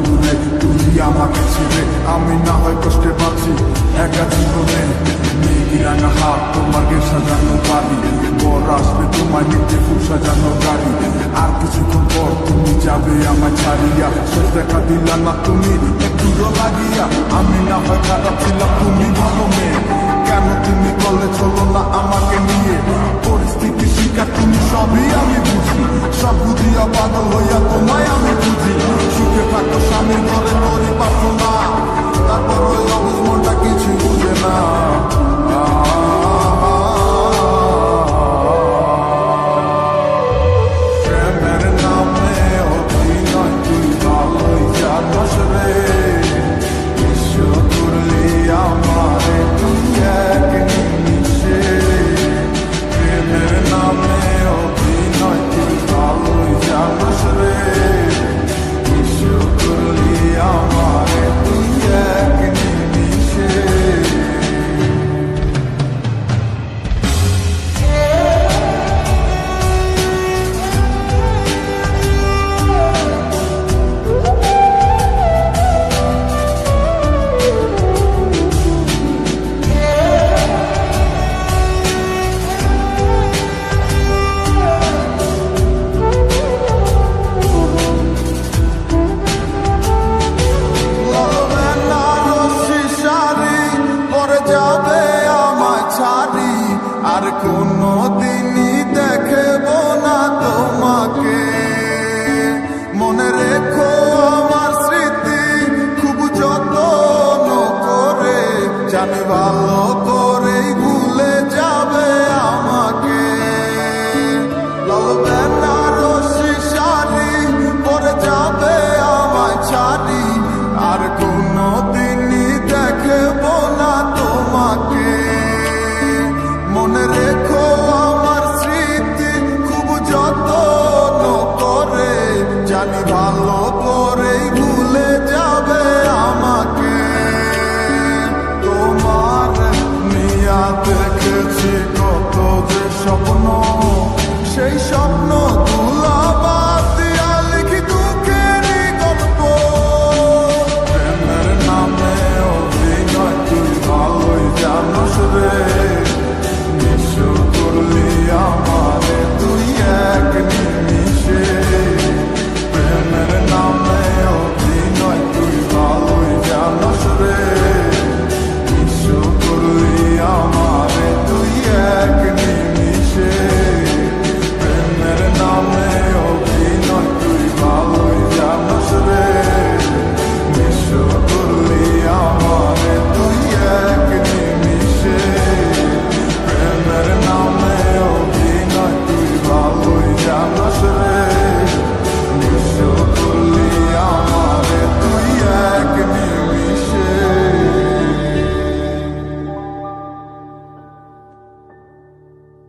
দূরে, তুই আমাকে ছেড়ে আমি না হয় কষ্টে বাঁচি একা জীবনে। মেঘি রাঙা হাত, তোমার গে সাজানো বাড়ি, বর আসবে তোমার নিতে ফুল সাজানো গাড়ি। আর কিছুক্ষণ পর তুমি যাবে আমায় ছাড়িয়া, শেষ দেখা দিলা না তুমি একটু লাগিয়া। আমি না হয় খারাপ ছিলাম, তুমি ভালো মেয়ে, কেন তুমি বলে চলো না আমাকে নিয়ে? পরিস্থিতি শিকার তুমি, সবই আমি বুঝি, সব বুঝিয়া পাগল হইয়া তোমায় আমি বুঝি। সুখে থাকো স্বামীর ঘরে, তোরই প্রার্থনা